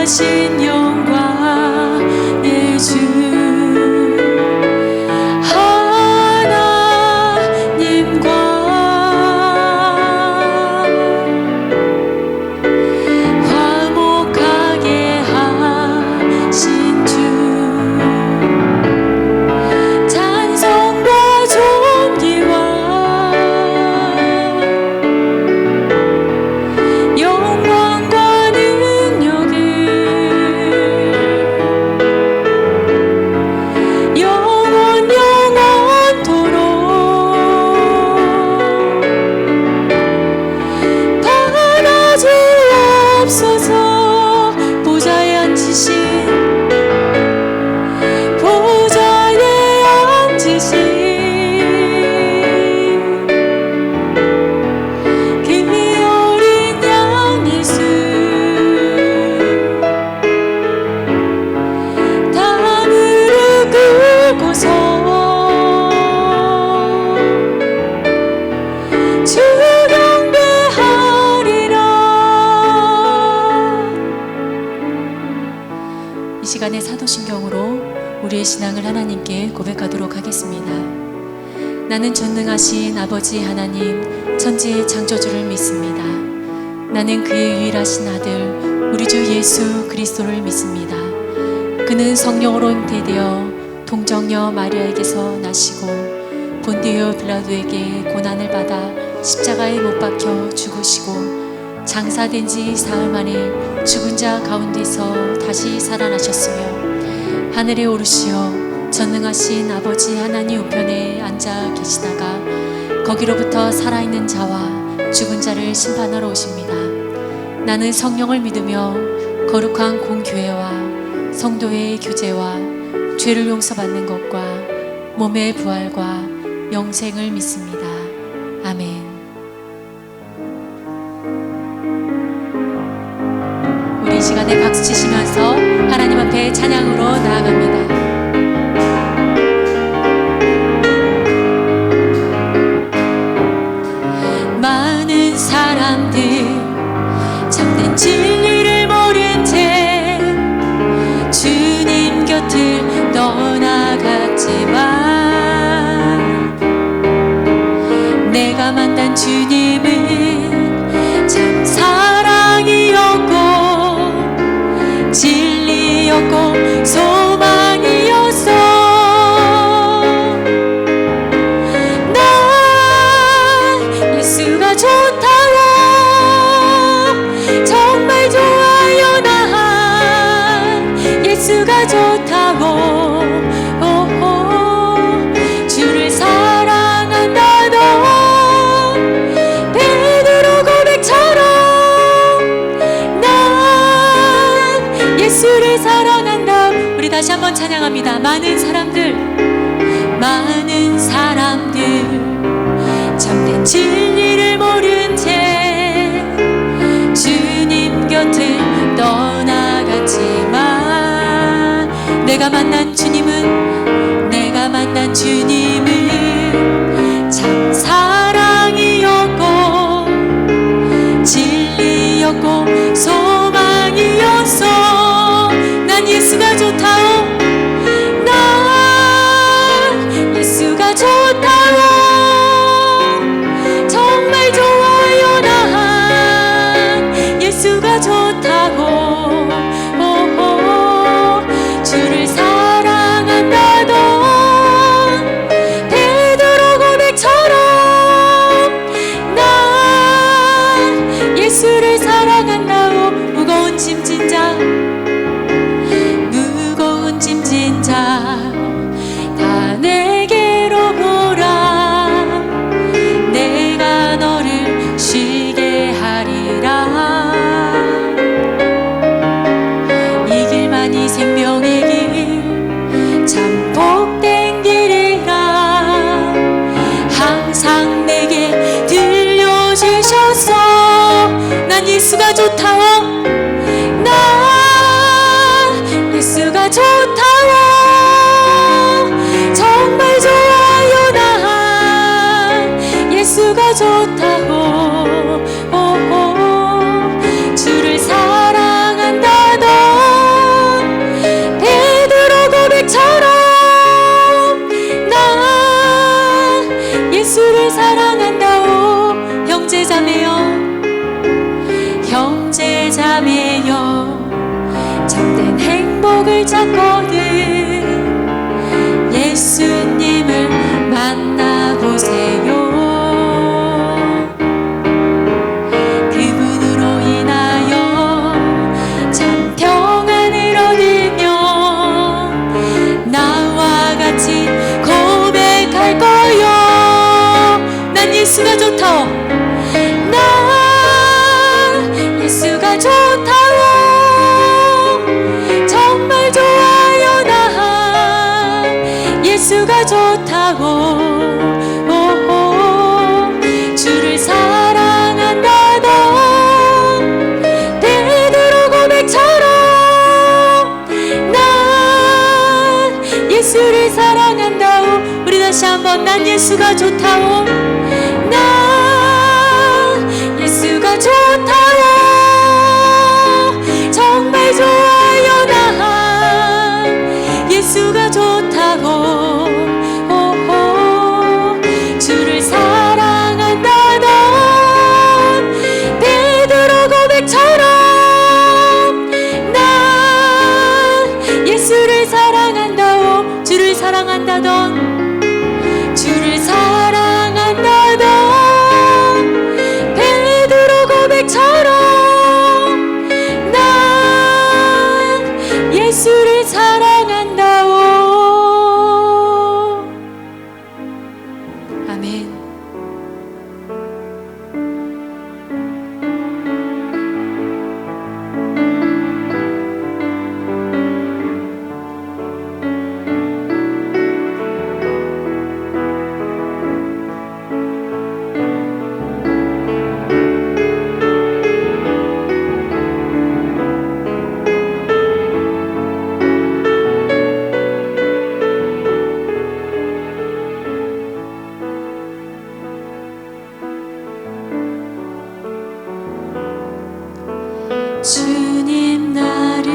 전능하신 영광의 주 하나님과 화목하게 하신 주 찬송과 존귀와 영광과 능력을 영원토록 바라주옵소서. 보좌에 앉으신 그 어린 양 예수 다 무릎 꿇고서 주 경배하리라. 이 시간에 사도신경으로 우리의 신앙을 하나님께 고백하도록 하겠습니다. 나는 전능하신 아버지 하나님 천지의 창조주를 믿습니다. 나는 그의 유일하신 아들 우리 주 예수 그리스도를 믿습니다. 그는 성령으로 잉태되어 동정녀 마리아에게서 나시고 본디오 빌라도에게 고난을 받아 십자가에 못 박혀 죽으시고 장사된 지 사흘 만에 죽은 자 가운데서 다시 살아나셨으며 하늘에 오르시어 전능하신 아버지 하나님 우편에 앉아 계시다가 거기로부터 살아있는 자와 죽은 자를 심판하러 오십니다. 나는 성령을 믿으며 거룩한 공교회와 성도의 교제와 죄를 용서받는 것과 몸의 부활과 영생을 믿습니다. 아멘. 우리 이 시간에 박수 치시면서 하나님 앞에 찬양으로 나아갑니다. 많은 사람들 참된 진리를 모른 채 주님 곁을 떠나갔지만 내가 만난 주님은 참 사랑이었고 진리였고 소망이었어. 난 예수가 좋다고 정말 좋아요. 난 예수가 좋다고 주를 사랑한다던 베드로 고백처럼 난 예수를 사랑한다. 우리 다시 한번 찬양합니다. 많은 사람들 참된 진리를 모른 채 주님 곁을 떠나갔지만 내가 만난 주님은 참 사랑이었고 진리였고 소망이었어. 난 예수가 좋다오. 난 예수가 좋다오. 정말 좋아요. 난 예수가 좋다고 주를 사랑한다던 베드로 고백처럼 난 예수를 사랑한다고. 무거운 짐진 자 다 내게로 오라. 내가 너를 쉬게 하리라. 이 길만이 생명의 길 참 복된 길이라 항상 내게 들려주셨어. 난 예수가 좋다오. 난 예수가 좋다오. 정말 좋아요. 난 예수가 좋다고 주를 사랑한다던 인하여 참된 행복을 찾거든 예수님을 만나보세요. 그분으로 인하여 참 평안을 얻으며 나와 같이 고백할 거요. 난 예수가 좋다오. 난 예수가 좋다오. 정말 좋아요. 난 예수가 좋다고. 주를 사랑한다던 베드로 고백처럼 난 예수를 사랑한다오. 우리 다시 한번 난 예수가 좋다오. 난 예수가 좋다오. 정말 좋아요. 난 예수가 좋다고. 주를 사랑한다던 베드로 고백처럼 난 예수를 사랑한다오. 주를 사랑한다던 주를 사랑한다던 베드로 고백처럼 난 예수를 사랑한다오. 아멘. 주님 나를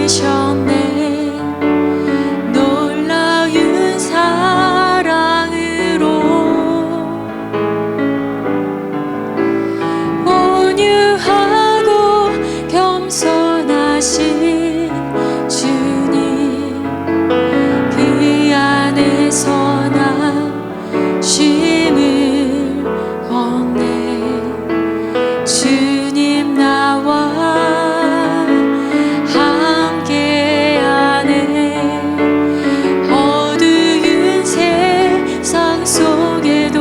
부르셨네. 놀라운 사랑으로 온유하고 겸손하신 주님, 그 안에서 나 쉼을 얻네. 주님 나와 함께하네. 어두운 세상 속에도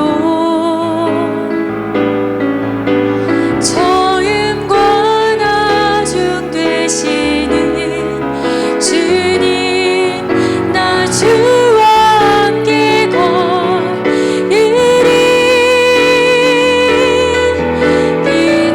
처음과 나중 되시는 주님, 나 주와 함께 걸으리. 그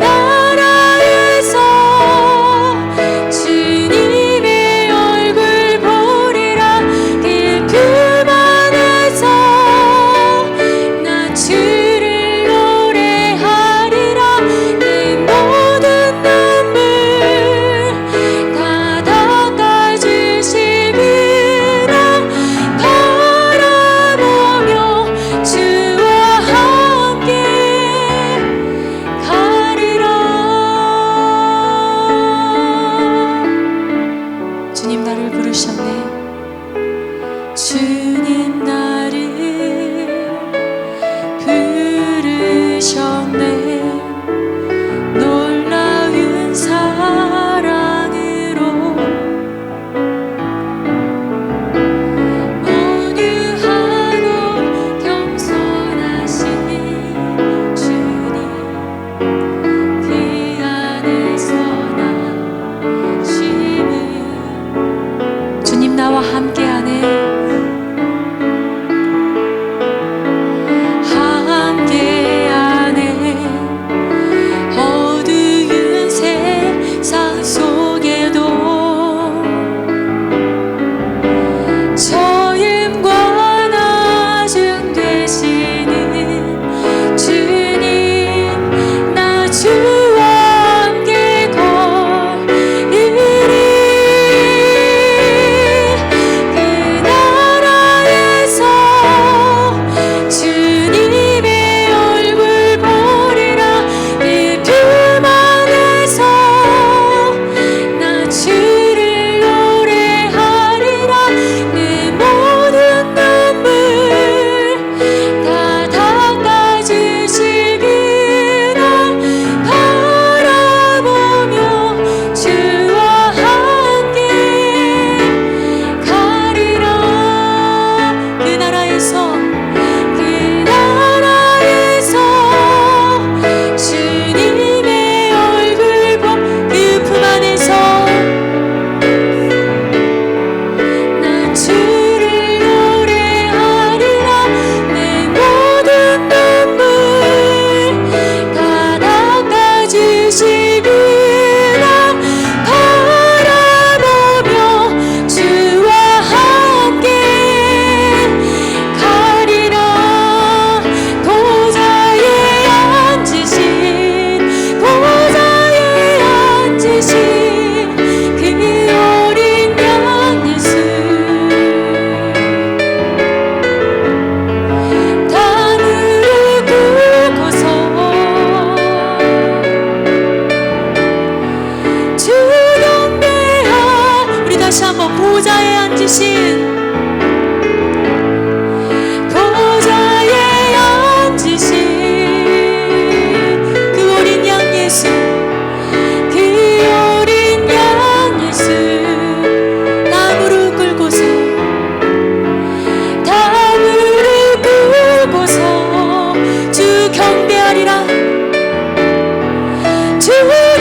앉으신 보좌에 앉으신 그 어린 양 예수, 그 어린 양 예수, 다 무릎 꿇고서, 다 무릎 꿇고서 주 경배하리라. 주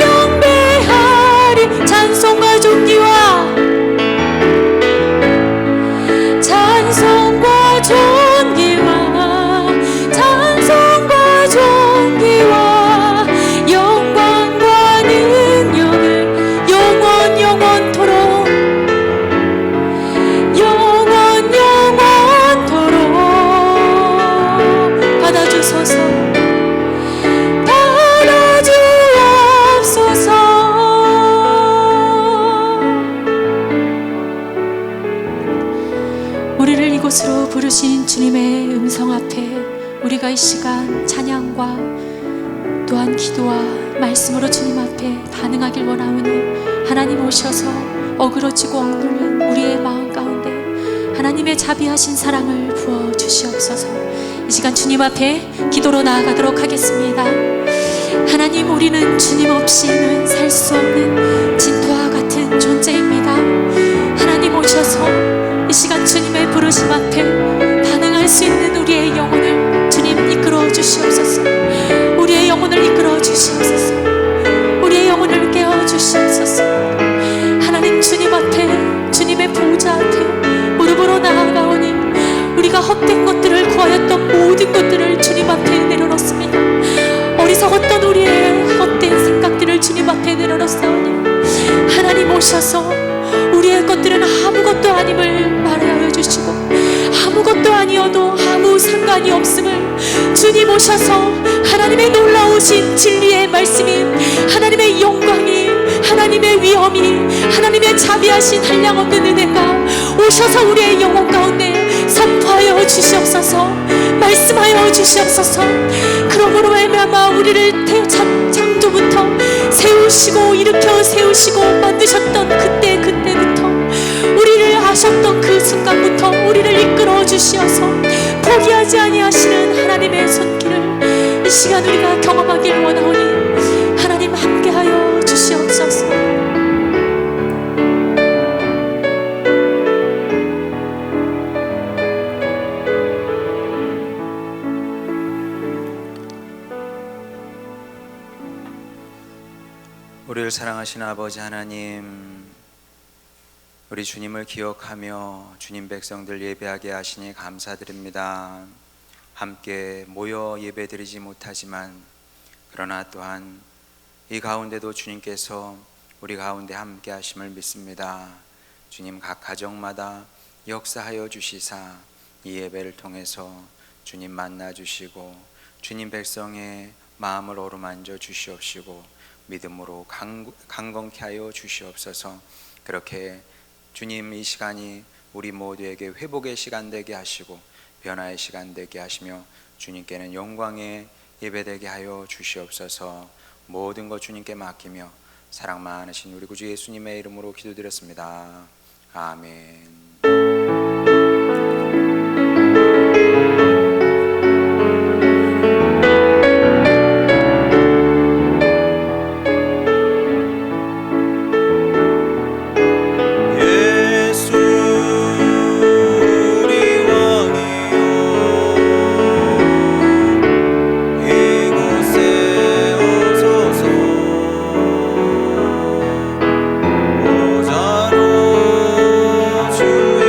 경배하리. 찬송과 존귀와 찬송과 존귀와 찬송과 존귀와 영광과 능력을 영원 영원토록 영원 영원토록 받아주소서. 받아주옵소서. 우리를 이곳으로 부르신 주님의 음성 앞에 우리가 이 시간 찬양과 또한 기도와 말씀으로 주님 앞에 반응하길 원하오니 하나님 오셔서 어그러지고 억눌린 우리의 마음 가운데 하나님의 자비하신 사랑을 부어 주시옵소서. 이 시간 주님 앞에 기도로 나아가도록 하겠습니다. 하나님, 우리는 주님 없이는 살 수 없는 진토와 같은 존재입니다. 하나님 오셔서 이 시간 주님의 부르심 앞에 반응할 수 있는 우리의 영혼을 주님 이끌어 주시옵소서. 우리의 영혼을 이끌어 주시옵소서. 우리의 영혼을 깨워 주시옵소서. 하나님, 주님 앞에, 주님의 보좌 앞에 무릎으로 나아가오니 우리가 헛된 것들을 구하였던 모든 것들을 주님 앞에 내려놓습니다. 어리석었던 우리의 헛된 생각들을 주님 앞에 내려놓사오니 하나님 오셔서 우리의 것들은 아무것도 아님을 말하여 주시고 아무것도 아니어도 아무 상관이 없음을 주님 오셔서 하나님의 놀라우신 진리의 말씀이, 하나님의 영광이, 하나님의 위엄이, 하나님의 자비하신 한량없는 은혜가 오셔서 우리의 영혼 가운데 선포하여 주시옵소서. 말씀하여 주시옵소서. 그러므로 말미암아 우리를 창조부터 세우시고 일으켜 세우시고 만드셨던 그때부터 우리를 아셨던 그 순간부터 우리를 이끌어 주시어서 포기하지 아니하시는 하나님의 손길을 이 시간 우리가 경험하길 원하오니 하나님 함께하여 주시옵소서. 우리를 사랑하시는 아버지 하나님, 우리 주님을 기억하며 주님 백성들 예배하게 하시니 감사드립니다. 함께 모여 예배드리지 못하지만 그러나 또한 이 가운데도 주님께서 우리 가운데 함께 하심을 믿습니다. 주님, 각 가정마다 역사하여 주시사 이 예배를 통해서 주님 만나 주시고 주님 백성의 마음을 어루만져 주시옵시고 믿음으로 강건케 하여 주시옵소서. 그렇게 주님, 이 시간이 우리 모두에게 회복의 시간 되게 하시고 변화의 시간 되게 하시며 주님께는 영광의 예배되게 하여 주시옵소서. 모든 것 주님께 맡기며 사랑 많으신 우리 구주 예수님의 이름으로 기도드렸습니다. 아멘. 주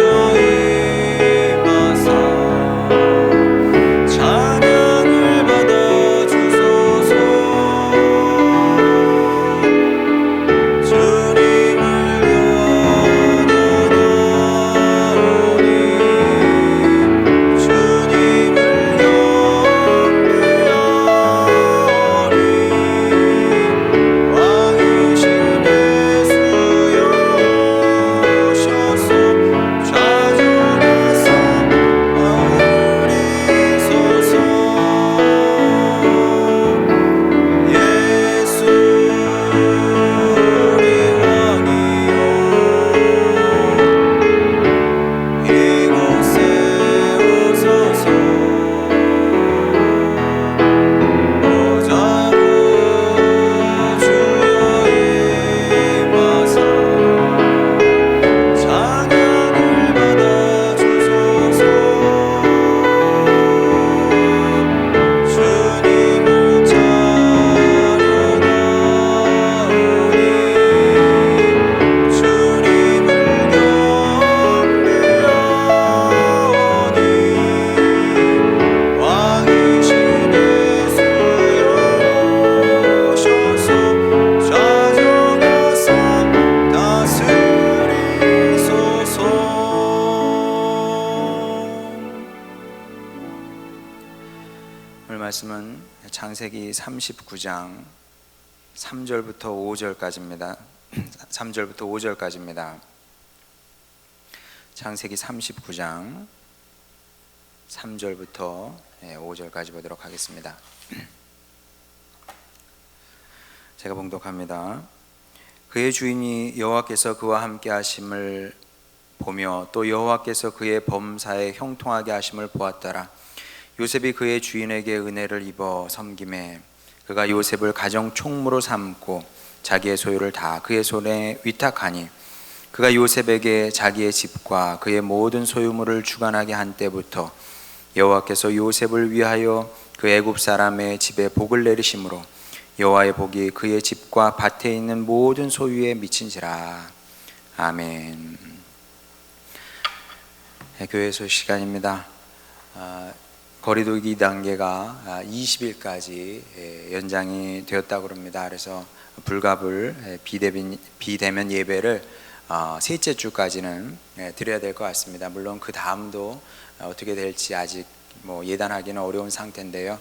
창세기 39장 3절부터 5절까지입니다. 3절부터 5절까지입니다. 창세기 39장 3절부터 5절까지 보도록 하겠습니다. 제가 봉독합니다. 그의 주인이 여호와께서 그와 함께 하심을 보며 또 여호와께서 그의 범사에 형통하게 하심을 보았더라. 요셉이 그의 주인에게 은혜를 입어 섬김에 그가 요셉을 가정 총무로 삼고 자기의 소유를 다 그의 손에 위탁하니 그가 요셉에게 자기의 집과 그의 모든 소유물을 주관하게 한 때부터 여호와께서 요셉을 위하여 그 애굽 사람의 집에 복을 내리심으로 여호와의 복이 그의 집과 밭에 있는 모든 소유에 미친지라. 아멘. 교회소 시간입니다. 거리두기 단계가 20일까지 연장이 되었다고 합니다. 그래서 불가불 비대면 예배를 셋째 주까지는 드려야 될 것 같습니다. 물론 그 다음도 어떻게 될지 아직 예단하기는 어려운 상태인데요.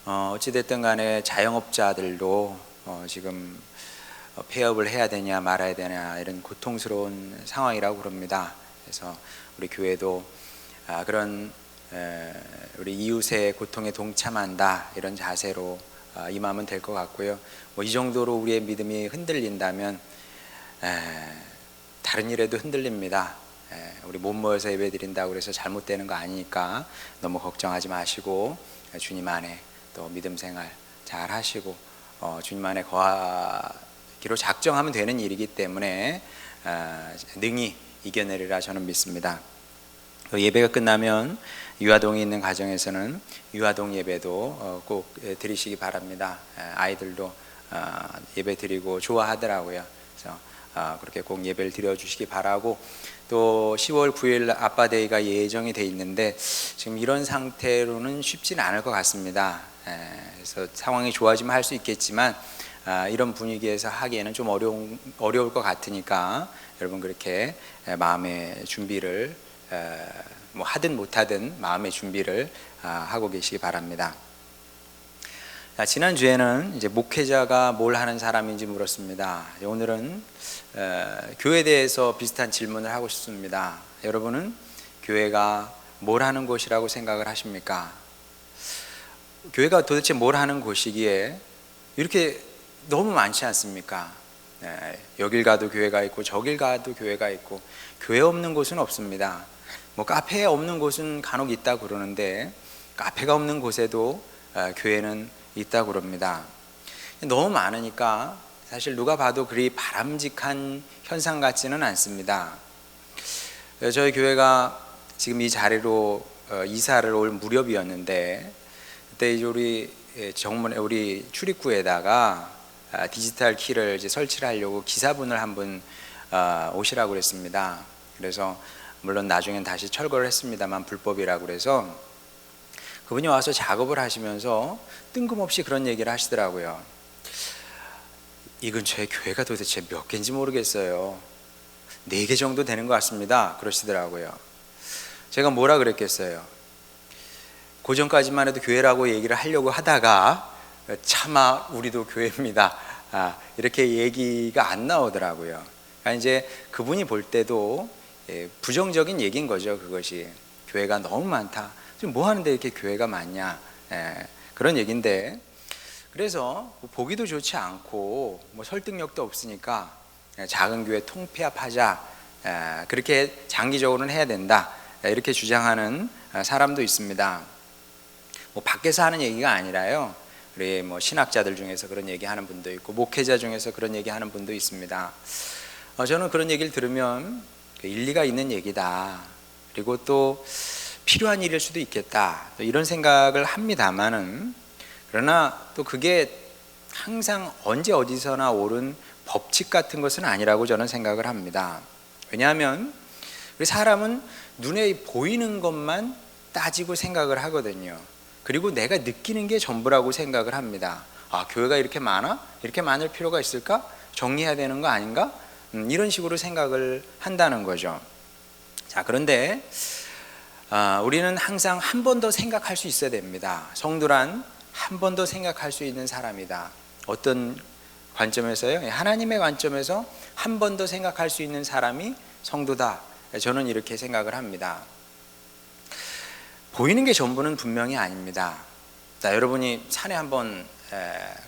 어찌됐든 간에 자영업자들도 지금 폐업을 해야 되냐 말아야 되냐 이런 고통스러운 상황이라고 그럽니다. 그래서 우리 교회도 그런 우리 이웃의 고통에 동참한다 이런 자세로 임하면 될 것 같고요. 이 정도로 우리의 믿음이 흔들린다면 다른 일에도 흔들립니다. 우리 못 모여서 예배 드린다고 그래서 잘못되는 거 아니니까 너무 걱정하지 마시고 주님 안에 또 믿음 생활 잘 하시고 주님 안에 거하기로 작정하면 되는 일이기 때문에 능히 이겨내리라 저는 믿습니다. 예배가 끝나면 유아동이 있는 가정에서는 유아동 예배도 꼭 드리시기 바랍니다. 아이들도 예배 드리고 좋아하더라고요. 그래서 그렇게 꼭 예배를 드려주시기 바라고, 또 10월 9일 아빠데이가 예정이 돼 있는데 지금 이런 상태로는 쉽지는 않을 것 같습니다. 그래서 상황이 좋아지면 할 수 있겠지만 이런 분위기에서 하기에는 좀 어려울 것 같으니까 여러분 그렇게 마음의 준비를 하든 못하든 마음의 준비를 하고 계시기 바랍니다. 지난주에는 이제 목회자가 뭘 하는 사람인지 물었습니다. 오늘은 교회에 대해서 비슷한 질문을 하고 싶습니다. 여러분은 교회가 뭘 하는 곳이라고 생각을 하십니까? 교회가 도대체 뭘 하는 곳이기에 이렇게 너무 많지 않습니까? 여길 가도 교회가 있고 저길 가도 교회가 있고 교회 없는 곳은 없습니다. 카페 없는 곳은 간혹 있다고 그러는데 카페가 없는 곳에도 교회는 있다고 그럽니다. 너무 많으니까 사실 누가 봐도 그리 바람직한 현상 같지는 않습니다. 저희 교회가 지금 이 자리로 이사를 올 무렵이었는데 그때 이제 우리 출입구에다가 디지털 키를 이제 설치를 하려고 기사분을 한 분 오시라고 그랬습니다. 그래서 물론 나중엔 다시 철거를 했습니다만 불법이라고 그래서 그분이 와서 작업을 하시면서 뜬금없이 그런 얘기를 하시더라고요. 이 근처에 교회가 도대체 몇 개인지 모르겠어요. 4개 정도 되는 것 같습니다. 그러시더라고요. 제가 뭐라 그랬겠어요? 그 전까지만 해도 교회라고 얘기를 하려고 하다가 차마 우리도 교회입니다. 이렇게 얘기가 안 나오더라고요. 그러니까 이제 그분이 볼 때도 부정적인 얘기인 거죠. 그것이 교회가 너무 많다. 지금 뭐 하는데 이렇게 교회가 많냐, 그런 얘기인데, 그래서 보기도 좋지 않고 설득력도 없으니까 작은 교회 통폐합하자, 그렇게 장기적으로는 해야 된다, 이렇게 주장하는 사람도 있습니다. 밖에서 하는 얘기가 아니라요, 우리 신학자들 중에서 그런 얘기하는 분도 있고 목회자 중에서 그런 얘기하는 분도 있습니다. 저는 그런 얘기를 들으면 일리가 있는 얘기다, 그리고 또 필요한 일일 수도 있겠다, 이런 생각을 합니다만은, 그러나 또 그게 항상 언제 어디서나 옳은 법칙 같은 것은 아니라고 저는 생각을 합니다. 왜냐하면 우리 사람은 눈에 보이는 것만 따지고 생각을 하거든요. 그리고 내가 느끼는 게 전부라고 생각을 합니다. 교회가 이렇게 많아? 이렇게 많을 필요가 있을까? 정리해야 되는 거 아닌가? 이런 식으로 생각을 한다는 거죠. 자, 그런데 우리는 항상 한 번 더 생각할 수 있어야 됩니다. 성도란 한 번 더 생각할 수 있는 사람이다. 어떤 관점에서요? 하나님의 관점에서 한 번 더 생각할 수 있는 사람이 성도다. 저는 이렇게 생각을 합니다. 보이는 게 전부는 분명히 아닙니다. 자, 여러분이 산에 한번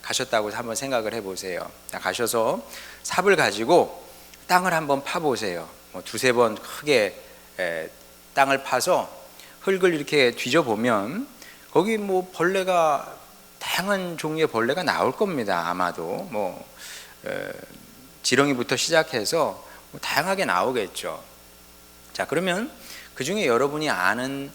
가셨다고 한번 생각을 해보세요. 자, 가셔서 삽을 가지고 땅을 한번 파보세요. 뭐 두세 번 크게 땅을 파서 흙을 이렇게 뒤져보면 거기 뭐 벌레가, 다양한 종류의 벌레가 나올 겁니다. 아마도 뭐 지렁이부터 시작해서 뭐 다양하게 나오겠죠. 자, 그러면 그 중에 여러분이 아는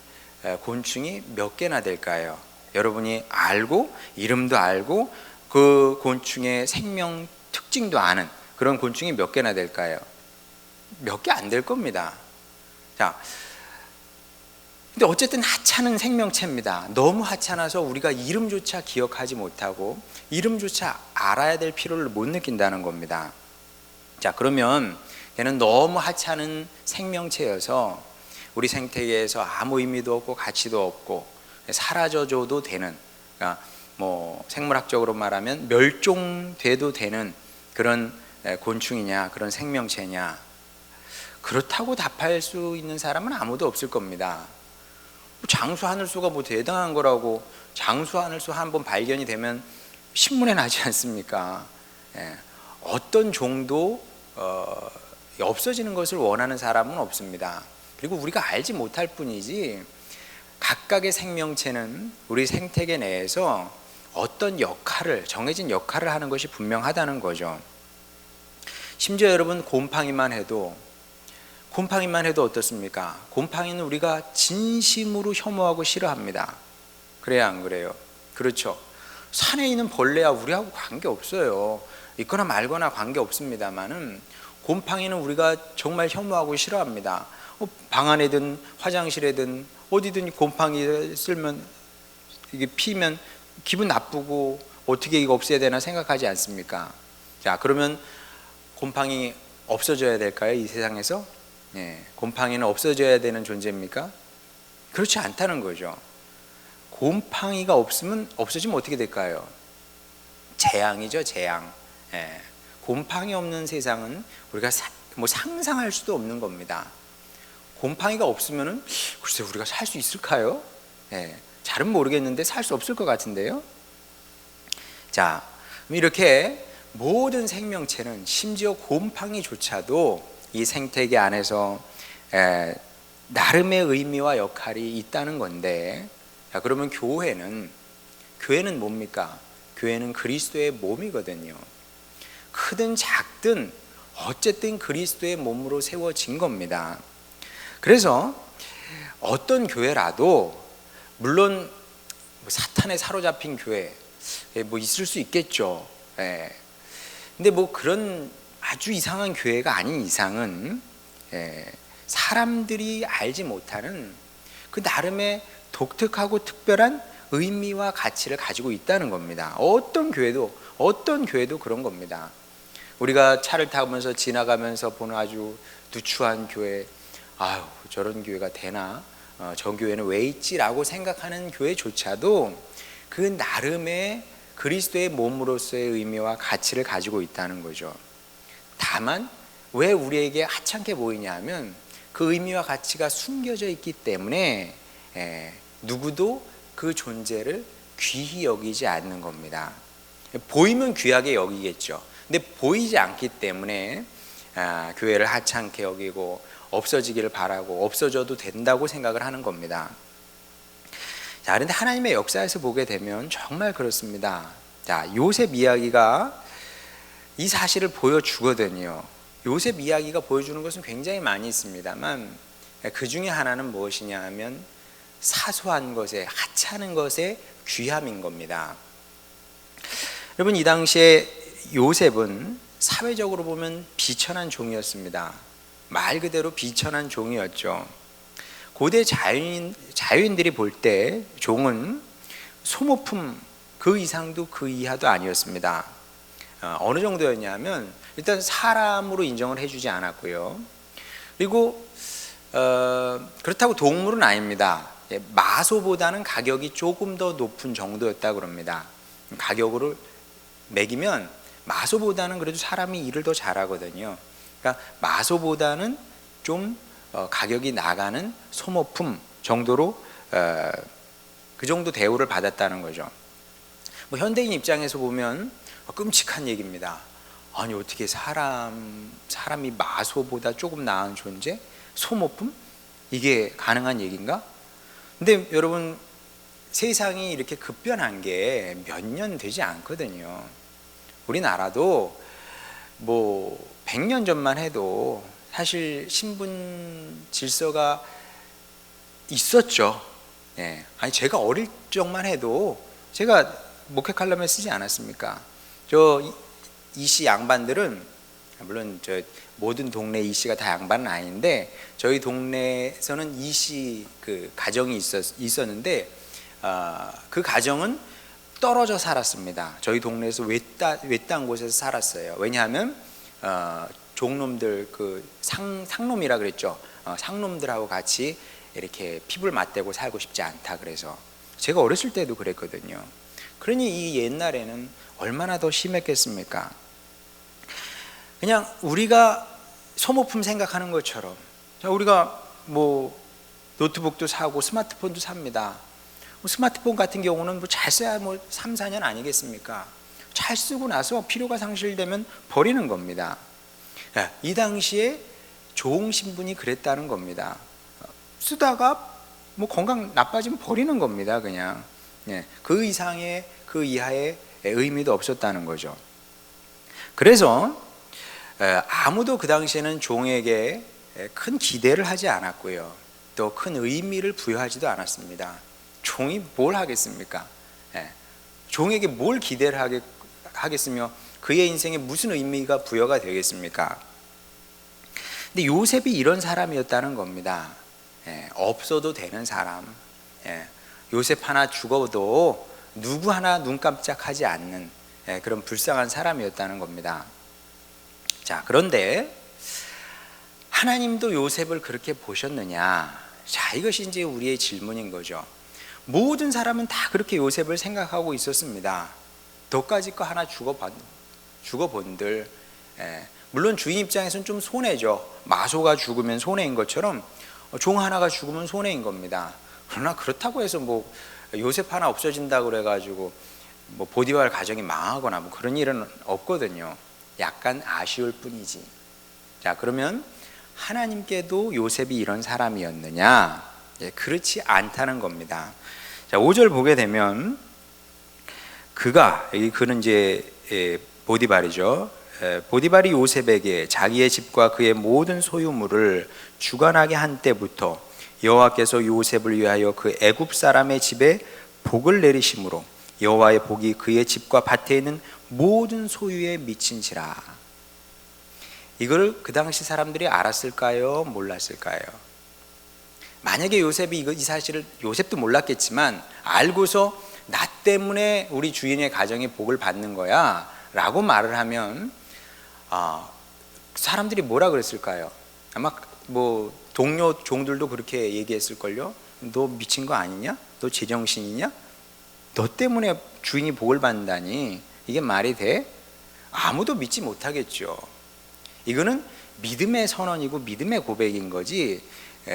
곤충이 몇 개나 될까요? 여러분이 알고 이름도 알고 그 곤충의 생명 특징도 아는 그런 곤충이 몇 개나 될까요? 몇 개 안 될 겁니다. 자, 근데 어쨌든 하찮은 생명체입니다. 너무 하찮아서 우리가 이름조차 기억하지 못하고 이름조차 알아야 될 필요를 못 느낀다는 겁니다. 자, 그러면 걔는 너무 하찮은 생명체여서 우리 생태계에서 아무 의미도 없고 가치도 없고 사라져줘도 되는, 그러니까 뭐 생물학적으로 말하면 멸종돼도 되는 그런 곤충이냐, 그런 생명체냐? 그렇다고 답할 수 있는 사람은 아무도 없을 겁니다. 장수하늘소가 뭐 대단한 거라고, 장수하늘소 한번 발견이 되면 신문에 나지 않습니까? 어떤 종도 없어지는 것을 원하는 사람은 없습니다. 그리고 우리가 알지 못할 뿐이지 각각의 생명체는 우리 생태계 내에서 어떤 역할을, 정해진 역할을 하는 것이 분명하다는 거죠. 심지어 여러분, 곰팡이만 해도 어떻습니까? 곰팡이는 우리가 진심으로 혐오하고 싫어합니다. 그래야 안 그래요? 그렇죠. 산에 있는 벌레야 우리하고 관계없어요. 있거나 말거나 관계없습니다만은 곰팡이는 우리가 정말 혐오하고 싫어합니다. 방 안에든 화장실에든 어디든 곰팡이 쓸면, 이게 피면 기분 나쁘고 어떻게 이거 없애야 되나 생각하지 않습니까? 자, 그러면 곰팡이 없어져야 될까요? 이 세상에서? 곰팡이는 없어져야 되는 존재입니까? 그렇지 않다는 거죠. 곰팡이가 없어지면 어떻게 될까요? 재앙이죠, 재앙. 곰팡이 없는 세상은 우리가 상상할 수도 없는 겁니다. 곰팡이가 없으면은 글쎄 우리가 살 수 있을까요? 잘은 모르겠는데 살 수 없을 것 같은데요. 자, 이렇게 모든 생명체는, 심지어 곰팡이조차도 이 생태계 안에서 나름의 의미와 역할이 있다는 건데, 자, 그러면 교회는 뭡니까? 교회는 그리스도의 몸이거든요. 크든 작든 어쨌든 그리스도의 몸으로 세워진 겁니다. 그래서 어떤 교회라도, 물론 사탄에 사로잡힌 교회 뭐 있을 수 있겠죠. 근데 뭐 그런 아주 이상한 교회가 아닌 이상은 사람들이 알지 못하는 그 나름의 독특하고 특별한 의미와 가치를 가지고 있다는 겁니다. 어떤 교회도 그런 겁니다. 우리가 차를 타면서 지나가면서 보는 아주 누추한 교회, 아유 저런 교회가 되나, 저 교회는 왜 있지라고 생각하는 교회조차도 그 나름의 그리스도의 몸으로서의 의미와 가치를 가지고 있다는 거죠. 다만 왜 우리에게 하찮게 보이냐 하면 그 의미와 가치가 숨겨져 있기 때문에 누구도 그 존재를 귀히 여기지 않는 겁니다. 보이면 귀하게 여기겠죠. 근데 보이지 않기 때문에 교회를 하찮게 여기고 없어지기를 바라고 없어져도 된다고 생각을 하는 겁니다. 자, 그런데 하나님의 역사에서 보게 되면 정말 그렇습니다. 자, 요셉 이야기가 이 사실을 보여주거든요. 요셉 이야기가 보여주는 것은 굉장히 많이 있습니다만 그 중에 하나는 무엇이냐 하면 사소한 것에, 하찮은 것에 귀함인 겁니다. 여러분, 이 당시에 요셉은 사회적으로 보면 비천한 종이었습니다. 말 그대로 비천한 종이었죠. 고대 자유인들이 볼 때 종은 소모품, 그 이상도 그 이하도 아니었습니다. 어느 정도였냐면 일단 사람으로 인정을 해주지 않았고요. 그리고 그렇다고 동물은 아닙니다. 마소보다는 가격이 조금 더 높은 정도였다 그럽니다. 가격으로 매기면 마소보다는 그래도 사람이 일을 더 잘하거든요. 그러니까 마소보다는 좀 가격이 나가는 소모품 정도로 그 정도 대우를 받았다는 거죠. 뭐 현대인 입장에서 보면 끔찍한 얘기입니다. 아니 어떻게 사람이 마소보다 조금 나은 존재? 소모품? 이게 가능한 얘기인가? 근데 여러분, 세상이 이렇게 급변한 게 몇 년 되지 않거든요. 우리나라도 뭐 100년 전만 해도 사실 신분 질서가 있었죠. 예. 아니 제가 어릴 적만 해도 제가 목회 칼럼에 쓰지 않았습니까? 이씨 양반들은, 물론 저 모든 동네 이씨가 다 양반은 아닌데 저희 동네에서는 이씨 그 가정이 있었는데 그 가정은 떨어져 살았습니다. 저희 동네에서 외딴 곳에서 살았어요. 왜냐하면 종놈들, 그 상놈이라 그랬죠. 상놈들하고 같이 이렇게 피부를 맞대고 살고 싶지 않다 그래서. 제가 어렸을 때도 그랬거든요. 그러니 이 옛날에는 얼마나 더 심했겠습니까? 그냥 우리가 소모품 생각하는 것처럼, 우리가 뭐 노트북도 사고 스마트폰도 삽니다. 스마트폰 같은 경우는 뭐 잘 써야 뭐 3, 4년 아니겠습니까? 잘 쓰고 나서 필요가 상실되면 버리는 겁니다. 이 당시에 좋은 신분이 그랬다는 겁니다. 쓰다가 뭐 건강 나빠지면 버리는 겁니다. 그냥 그 이상의 그 이하의 의미도 없었다는 거죠. 그래서 아무도 그 당시에는 종에게 큰 기대를 하지 않았고요, 또 큰 의미를 부여하지도 않았습니다. 종이 뭘 하겠습니까? 종에게 뭘 기대를 하겠으며 그의 인생에 무슨 의미가 부여가 되겠습니까? 근데 요셉이 이런 사람이었다는 겁니다. 없어도 되는 사람, 요셉 하나 죽어도 누구 하나 눈 깜짝하지 않는 그런 불쌍한 사람이었다는 겁니다. 자, 그런데 하나님도 요셉을 그렇게 보셨느냐? 자, 이것이 이제 우리의 질문인 거죠. 모든 사람은 다 그렇게 요셉을 생각하고 있었습니다. 너까지 거 하나 죽어본들. 물론 주인 입장에서는 좀 손해죠. 마소가 죽으면 손해인 것처럼 종 하나가 죽으면 손해인 겁니다. 그러나 그렇다고 해서 뭐 요셉 하나 없어진다 그래가지고 뭐 보디발 가정이 망하거나 뭐 그런 일은 없거든요. 약간 아쉬울 뿐이지. 자, 그러면 하나님께도 요셉이 이런 사람이었느냐? 그렇지 않다는 겁니다. 자, 5절 보게 되면 그는 이제 보디발이죠. 보디발이 요셉에게 자기의 집과 그의 모든 소유물을 주관하게 한 때부터 여호와께서 요셉을 위하여 그 애굽 사람의 집에 복을 내리심으로 여호와의 복이 그의 집과 밭에 있는 모든 소유에 미친지라. 이걸 그 당시 사람들이 알았을까요? 몰랐을까요? 만약에 요셉이 이 사실을, 요셉도 몰랐겠지만 알고서 나 때문에 우리 주인의 가정이 복을 받는 거야 라고 말을 하면 사람들이 뭐라 그랬을까요? 아마 뭐 동료 종들도 그렇게 얘기했을걸요. 너 미친 거 아니냐? 너 제정신이냐? 너 때문에 주인이 복을 받는다니 이게 말이 돼? 아무도 믿지 못하겠죠. 이거는 믿음의 선언이고 믿음의 고백인 거지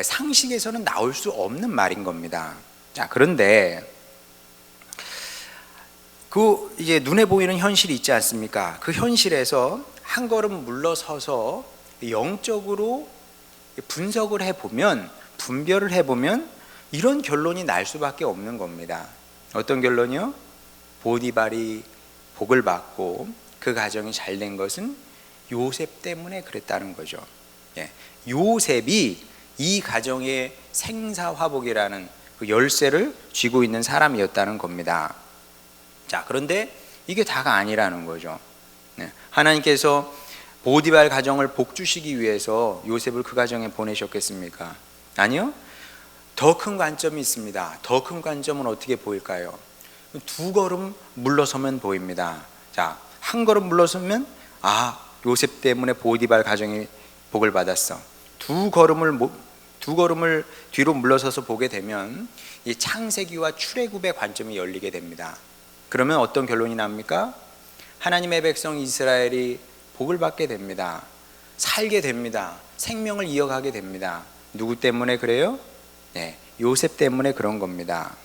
상식에서는 나올 수 없는 말인 겁니다. 자, 그런데 그 이제 눈에 보이는 현실이 있지 않습니까? 그 현실에서 한 걸음 물러서서 영적으로 분석을 해보면, 분별을 해보면 이런 결론이 날 수밖에 없는 겁니다. 어떤 결론이요? 보디발이 복을 받고 그 가정이 잘 된 것은 요셉 때문에 그랬다는 거죠. 요셉이 이 가정의 생사화복이라는 그 열쇠를 쥐고 있는 사람이었다는 겁니다. 자, 그런데 이게 다가 아니라는 거죠. 하나님께서 보디발 가정을 복주시기 위해서 요셉을 그 가정에 보내셨겠습니까? 아니요. 더 큰 관점이 있습니다. 더 큰 관점은 어떻게 보일까요? 두 걸음 물러서면 보입니다. 자, 한 걸음 물러서면 요셉 때문에 보디발 가정이 복을 받았어. 두 두 걸음을 뒤로 물러서서 보게 되면 이 창세기와 출애굽의 관점이 열리게 됩니다. 그러면 어떤 결론이 납니까? 하나님의 백성 이스라엘이 복을 받게 됩니다. 살게 됩니다. 생명을 이어가게 됩니다. 누구 때문에 그래요? 네, 요셉 때문에 그런 겁니다.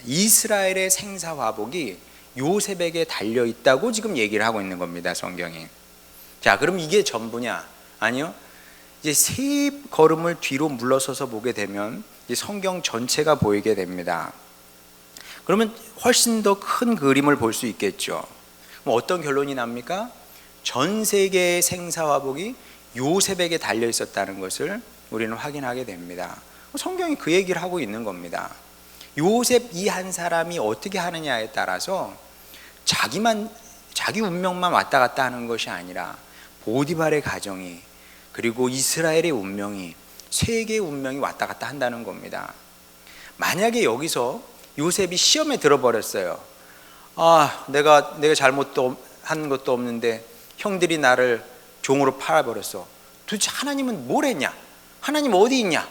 이스라엘의 생사화복이 요셉에게 달려 있다고 지금 얘기를 하고 있는 겁니다, 성경이. 자, 그럼 이게 전부냐? 아니요. 이제 세 걸음을 뒤로 물러서서 보게 되면 이 성경 전체가 보이게 됩니다. 그러면 훨씬 더 큰 그림을 볼 수 있겠죠. 그럼 어떤 결론이 납니까? 전 세계의 생사화복이 요셉에게 달려 있었다는 것을 우리는 확인하게 됩니다. 성경이 그 얘기를 하고 있는 겁니다. 요셉 이 한 사람이 어떻게 하느냐에 따라서 자기 운명만 왔다 갔다 하는 것이 아니라 보디발의 가정이, 그리고 이스라엘의 운명이, 세계의 운명이 왔다 갔다 한다는 겁니다. 만약에 여기서 요셉이 시험에 들어버렸어요. 내가 잘못한 것도 없는데 형들이 나를 종으로 팔아버렸어. 도대체 하나님은 뭘 했냐? 하나님 어디 있냐?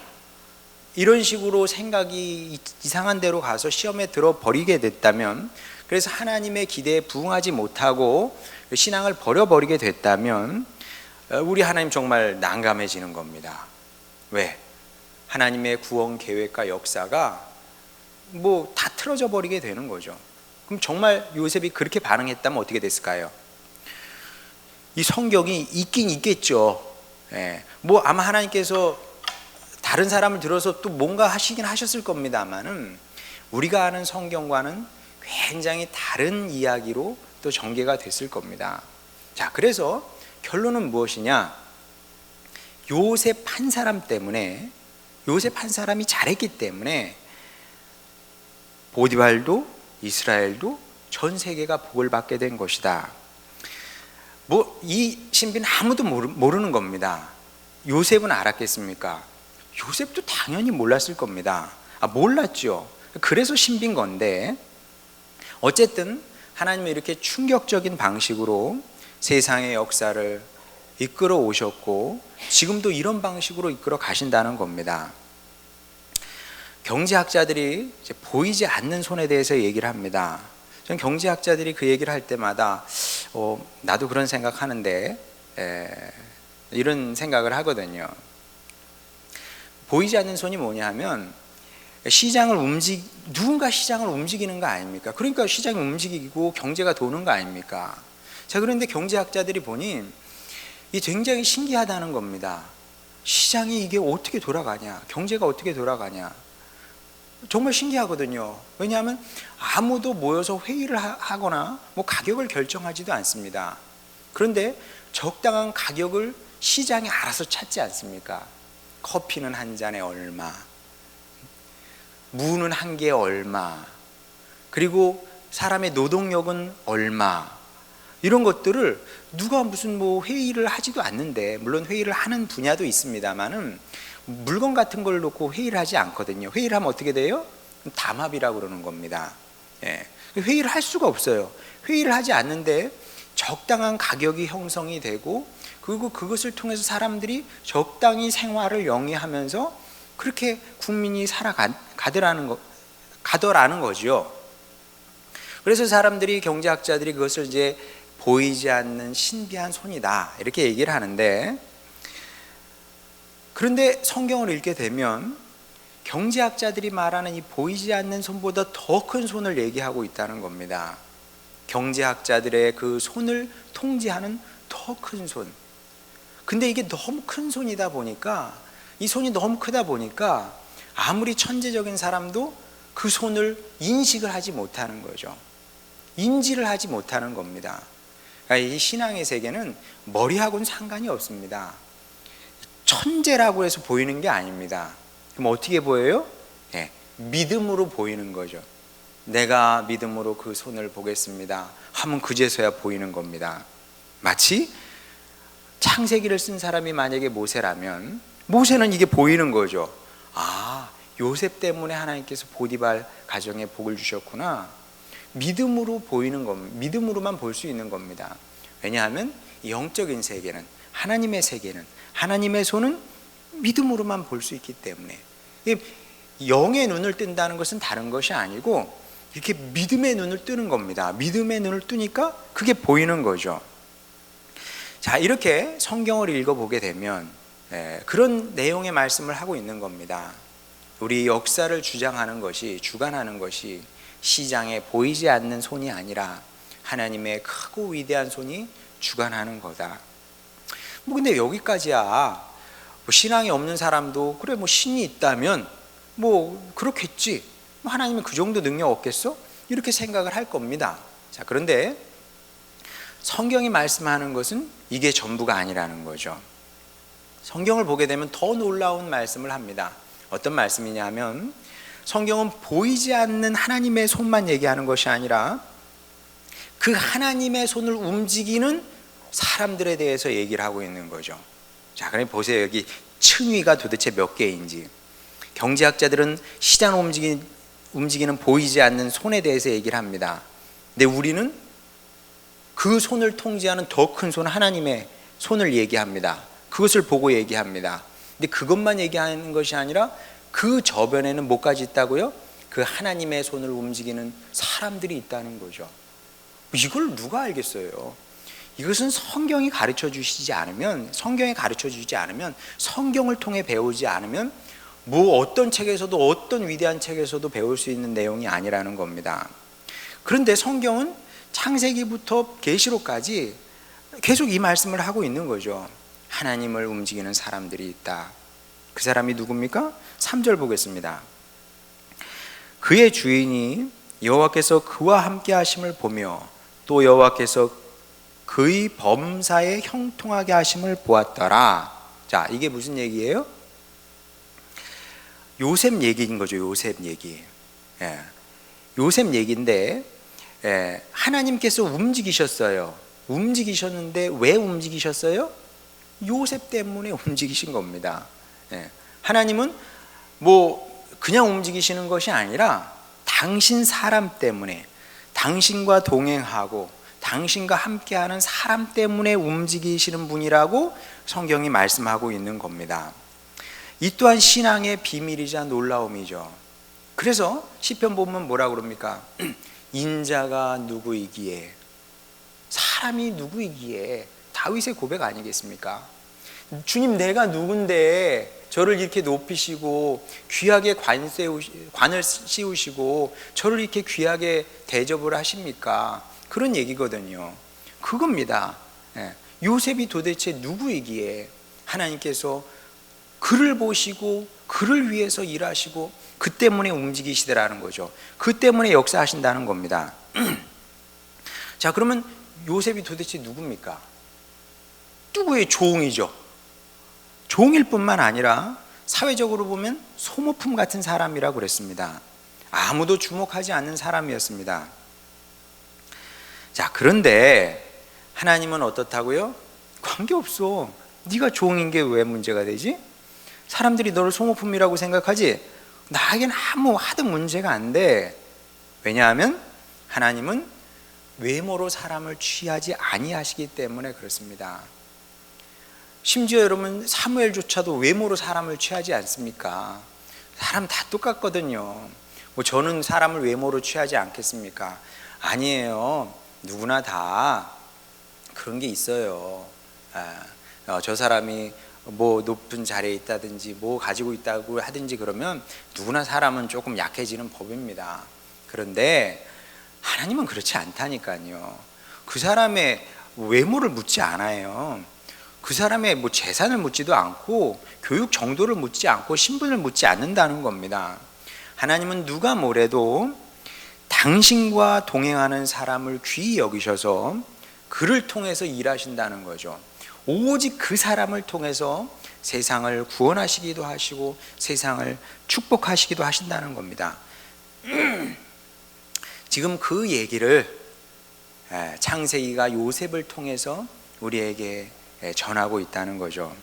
이런 식으로 생각이 이상한 데로 가서 시험에 들어버리게 됐다면, 그래서 하나님의 기대에 부응하지 못하고 신앙을 버려버리게 됐다면 우리 하나님 정말 난감해지는 겁니다. 왜? 하나님의 구원 계획과 역사가 다 틀어져 버리게 되는 거죠. 그럼 정말 요셉이 그렇게 반응했다면 어떻게 됐을까요? 이 성경이 있긴 있겠죠. 아마 하나님께서 다른 사람을 들어서 또 뭔가 하시긴 하셨을 겁니다만은 우리가 아는 성경과는 굉장히 다른 이야기로 또 전개가 됐을 겁니다. 자, 그래서 결론은 무엇이냐? 요셉 한 사람 때문에, 요셉 한 사람이 잘했기 때문에 보디발도 이스라엘도 전 세계가 복을 받게 된 것이다. 이 신비는 아무도 모르는 겁니다. 요셉은 알았겠습니까? 요셉도 당연히 몰랐을 겁니다. 몰랐죠. 그래서 신비인 건데, 어쨌든 하나님은 이렇게 충격적인 방식으로 세상의 역사를 이끌어 오셨고 지금도 이런 방식으로 이끌어 가신다는 겁니다. 경제학자들이 이제 보이지 않는 손에 대해서 얘기를 합니다. 저는 경제학자들이 그 얘기를 할 때마다 나도 그런 생각하는데 이런 생각을 하거든요. 보이지 않는 손이 뭐냐 하면 누군가 시장을 움직이는 거 아닙니까? 그러니까 시장이 움직이고 경제가 도는 거 아닙니까? 자, 그런데 경제학자들이 보니 이게 굉장히 신기하다는 겁니다. 시장이 이게 어떻게 돌아가냐? 경제가 어떻게 돌아가냐? 정말 신기하거든요. 왜냐하면 아무도 모여서 회의를 하거나 가격을 결정하지도 않습니다. 그런데 적당한 가격을 시장이 알아서 찾지 않습니까? 커피는 한 잔에 얼마, 무는 한 개에 얼마, 그리고 사람의 노동력은 얼마, 이런 것들을 누가 무슨 회의를 하지도 않는데, 물론 회의를 하는 분야도 있습니다만은 물건 같은 걸 놓고 회의를 하지 않거든요. 회의를 하면 어떻게 돼요? 담합이라고 그러는 겁니다. 회의를 할 수가 없어요. 회의를 하지 않는데 적당한 가격이 형성이 되고, 그리고 그것을 통해서 사람들이 적당히 생활을 영위하면서 그렇게 국민이 가더라는 거죠. 그래서 사람들이, 경제학자들이 그것을 이제 보이지 않는 신비한 손이다 이렇게 얘기를 하는데, 그런데 성경을 읽게 되면 경제학자들이 말하는 이 보이지 않는 손보다 더 큰 손을 얘기하고 있다는 겁니다. 경제학자들의 그 손을 통제하는 더 큰 손. 근데 이게 너무 큰 손이다 보니까, 이 손이 너무 크다 보니까 아무리 천재적인 사람도 그 손을 인식을 하지 못하는 거죠. 인지를 하지 못하는 겁니다. 그러니까 이 신앙의 세계는 머리하고는 상관이 없습니다. 천재라고 해서 보이는 게 아닙니다. 그럼 어떻게 보여요? 믿음으로 보이는 거죠. 내가 믿음으로 그 손을 보겠습니다 하면 그제서야 보이는 겁니다. 마치 창세기를 쓴 사람이 만약에 모세라면 모세는 이게 보이는 거죠. 요셉 때문에 하나님께서 보디발 가정에 복을 주셨구나. 믿음으로 보이는 겁니다. 믿음으로만 볼 수 있는 겁니다. 왜냐하면 영적인 세계는, 하나님의 세계는, 하나님의 손은 믿음으로만 볼 수 있기 때문에. 영의 눈을 뜬다는 것은 다른 것이 아니고 이렇게 믿음의 눈을 뜨는 겁니다. 믿음의 눈을 뜨니까 그게 보이는 거죠. 자, 이렇게 성경을 읽어보게 되면 그런 내용의 말씀을 하고 있는 겁니다. 우리 역사를 주관하는 것이 시장에 보이지 않는 손이 아니라 하나님의 크고 위대한 손이 주관하는 거다. 근데 여기까지야. 신앙이 없는 사람도 그래 신이 있다면 그렇겠지. 하나님은 그 정도 능력 없겠어? 이렇게 생각을 할 겁니다. 자, 그런데 성경이 말씀하는 것은 이게 전부가 아니라는 거죠. 성경을 보게 되면 더 놀라운 말씀을 합니다. 어떤 말씀이냐 하면 성경은 보이지 않는 하나님의 손만 얘기하는 것이 아니라 그 하나님의 손을 움직이는 사람들에 대해서 얘기를 하고 있는 거죠. 자, 그럼 보세요. 여기 층위가 도대체 몇 개인지. 경제학자들은 시장을 움직이는 보이지 않는 손에 대해서 얘기를 합니다. 근데 우리는 그 손을 통제하는 더 큰 손, 하나님의 손을 얘기합니다. 그것을 보고 얘기합니다. 근데 그것만 얘기하는 것이 아니라 그 저변에는 뭐까지 있다고요? 그 하나님의 손을 움직이는 사람들이 있다는 거죠. 이걸 누가 알겠어요? 이것은 성경이 가르쳐 주지 않으면, 성경을 통해 배우지 않으면 어떤 책에서도, 어떤 위대한 책에서도 배울 수 있는 내용이 아니라는 겁니다. 그런데 성경은 창세기부터 계시록까지 계속 이 말씀을 하고 있는 거죠. 하나님을 움직이는 사람들이 있다. 그 사람이 누굽니까? 3절 보겠습니다. 그의 주인이 여호와께서 그와 함께 하심을 보며 또 여호와께서 그의 범사에 형통하게 하심을 보았더라. 자, 이게 무슨 얘기예요? 요셉 얘기인 거죠. 요셉 얘기. 요셉 얘기인데 하나님께서 움직이셨어요. 움직이셨는데 왜 움직이셨어요? 요셉 때문에 움직이신 겁니다. 하나님은 그냥 움직이시는 것이 아니라 당신 사람 때문에, 당신과 동행하고 당신과 함께하는 사람 때문에 움직이시는 분이라고 성경이 말씀하고 있는 겁니다. 이 또한 신앙의 비밀이자 놀라움이죠. 그래서 시편 보면 뭐라고 그럽니까? 인자가 누구이기에, 사람이 누구이기에, 다윗의 고백 아니겠습니까? 주님, 내가 누군데 저를 이렇게 높이시고 귀하게 관을 씌우시고 저를 이렇게 귀하게 대접을 하십니까? 그런 얘기거든요. 그겁니다. 요셉이 도대체 누구이기에 하나님께서 그를 보시고 그를 위해서 일하시고 그 때문에 움직이시더라는 거죠. 그 때문에 역사하신다는 겁니다. 자, 그러면 요셉이 도대체 누굽니까? 누구의 종이죠. 종일 뿐만 아니라 사회적으로 보면 소모품 같은 사람이라고 그랬습니다. 아무도 주목하지 않는 사람이었습니다. 자, 그런데 하나님은 어떻다고요? 관계없어. 네가 종인 게 왜 문제가 되지? 사람들이 너를 소모품이라고 생각하지? 나에겐 아무 하등 문제가 안 돼. 왜냐하면 하나님은 외모로 사람을 취하지 아니하시기 때문에 그렇습니다. 심지어 여러분, 사무엘조차도 외모로 사람을 취하지 않습니까? 사람 다 똑같거든요. 저는 사람을 외모로 취하지 않겠습니까? 아니에요. 누구나 다 그런 게 있어요. 저 사람이 높은 자리에 있다든지 가지고 있다고 하든지 그러면 누구나 사람은 조금 약해지는 법입니다. 그런데 하나님은 그렇지 않다니까요. 그 사람의 외모를 묻지 않아요. 그 사람의 재산을 묻지도 않고 교육 정도를 묻지 않고 신분을 묻지 않는다는 겁니다. 하나님은 누가 뭐래도 당신과 동행하는 사람을 귀히 여기셔서 그를 통해서 일하신다는 거죠. 오직 그 사람을 통해서 세상을 구원하시기도 하시고 세상을 축복하시기도 하신다는 겁니다. 지금 그 얘기를 창세기가 요셉을 통해서 우리에게 전하고 있다는 거죠.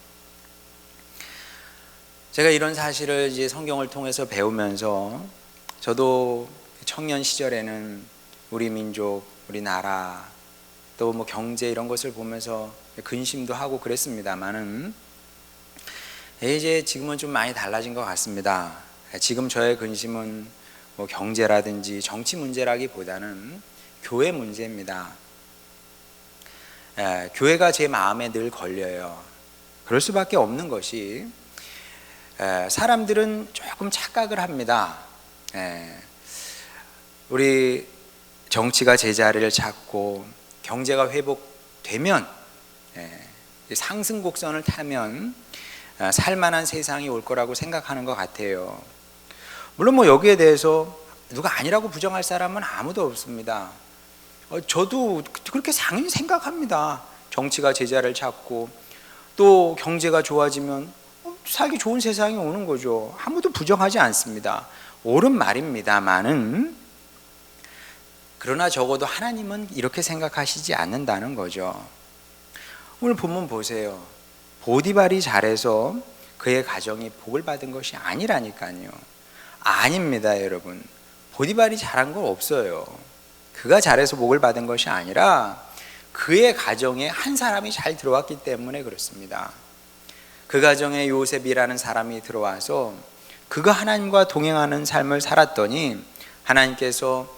제가 이런 사실을 이제 성경을 통해서 배우면서 저도 청년 시절에는 우리 민족, 우리 나라, 또 경제 이런 것을 보면서 근심도 하고 그랬습니다만은 이제 지금은 좀 많이 달라진 것 같습니다. 지금 저의 근심은 뭐 경제라든지 정치 문제라기보다는 교회 문제입니다. 교회가 제 마음에 늘 걸려요. 그럴 수밖에 없는 것이 사람들은 조금 착각을 합니다. 우리 정치가 제자리를 찾고 경제가 회복되면 상승 곡선을 타면 살만한 세상이 올 거라고 생각하는 것 같아요. 물론 뭐 여기에 대해서 누가 아니라고 부정할 사람은 아무도 없습니다. 저도 그렇게 당연히 생각합니다. 정치가 제자를 찾고 또 경제가 좋아지면 살기 좋은 세상이 오는 거죠. 아무도 부정하지 않습니다. 옳은 말입니다만은, 그러나 적어도 하나님은 이렇게 생각하시지 않는다는 거죠. 오늘 본문 보세요. 보디발이 잘해서 그의 가정이 복을 받은 것이 아니라니까요. 아닙니다, 여러분. 보디발이 잘한 건 없어요. 그가 잘해서 복을 받은 것이 아니라 그의 가정에 한 사람이 잘 들어왔기 때문에 그렇습니다. 그 가정에 요셉이라는 사람이 들어와서 그가 하나님과 동행하는 삶을 살았더니 하나님께서